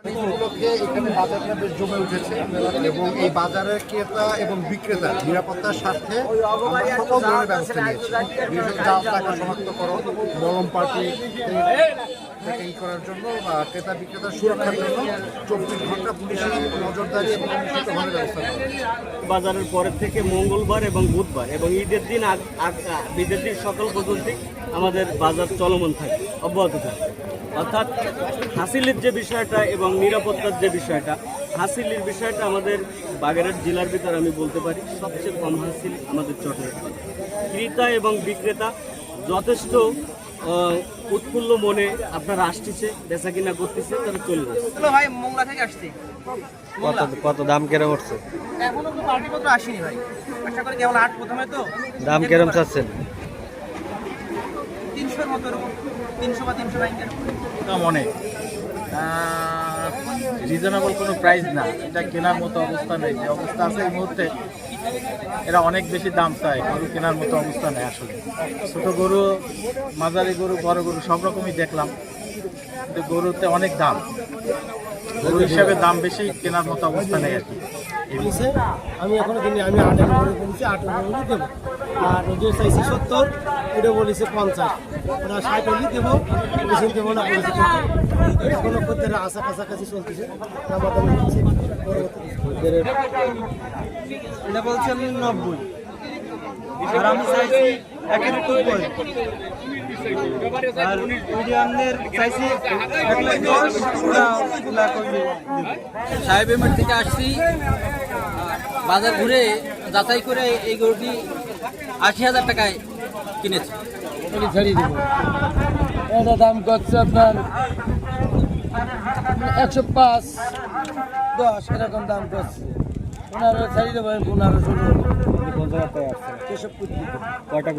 উপলক্ষে এখানে বাজারটা বেশ জমে উঠেছে এবং এই বাজারের ক্রেতা এবং বিক্রেতা নিরাপত্তার স্বার্থে আমরা সকল ধরনের ব্যবস্থা নিয়েছি। বিশেষত জাল টাকা শনাক্তকরণ, মলম পার্টি থেকে করার জন্য বা ক্রেতা বিক্রেতার সুরক্ষার জন্য 24 ঘন্টা পুলিশের নজরদারি এবং নিশ্চিতভাবে ব্যবস্থা করা হয়েছে। বাজারের পরের থেকে মঙ্গলবার এবং বুধবার এবং ঈদের দিন সকল পর্যন্ত আমাদের বাজার চলমান থাকে, অব্যাহত থাকে। অর্থাৎ হাসিলের যে বিষয়টা এবং নিরাপত্তার যে বিষয়টা, হাসিলের বিষয়টা আমাদের বাগেরহাট জেলার ভিতরে আমি বলতে পারি সবচেয়ে কম হাসিল আমাদের চট্টগ্রাম। ক্রেতা এবং বিক্রেতা যথেষ্ট উৎফুল্ল মনে আপনারা আসতেছে, বেচা কিনা করতেছে, তারা চলে যাচ্ছে। ভাই মোংলা থেকে আসছি। কত দাম কেরম উঠছে? এখনো তো পার্টিপত্র আসেনি ভাই, আশা করি কেবল 8 প্রথমে তো। দাম কেরম চাচ্ছেন? 300-এর মতো, 300 বা 320 দাম অনেক রিজনেবল কোনো প্রাইস না, এটা কেনার মতো অবস্থা নেই। যে অবস্থা আছে এই মুহূর্তে, এরা অনেক বেশি দাম চায়, গরু কেনার মতো অবস্থা নেই আসলে। ছোটো গরু, মাঝারি গরু, বড় গরু সব রকমই দেখলাম, কিন্তু গরুতে অনেক দাম, গরু হিসাবে দাম বেশি, কেনার মতো অবস্থা নেই আর কি। আমি এখনো কিনি, আমি 8 করে বলেছি, 8 করে দেবো। আর ওদের চাইছি 70, ওটা বলেছে 50, ওরা 60 হলে দেবো, বেশি দেবো না বলেছে। এখনো করতে আশা কাছাকাছি চলতেছে, এটা বলছেন 90, আর আমি চাইছি 1.90, আর মিডিয়ামদের চাইছি 1,10,000। সাহেবের থেকে আসছি, বাজার ঘুরে যাচাই করে এই গরুটি 80,000 টাকায় কিনেছি। ছাড়িয়ে দেবো। এটা দাম করছে আপনার 105, 10 এরকম দাম করছে। 15 ছাড়িয়ে দেবো, 15-16 কোন জায়গায় আসছে? এসব কয়টা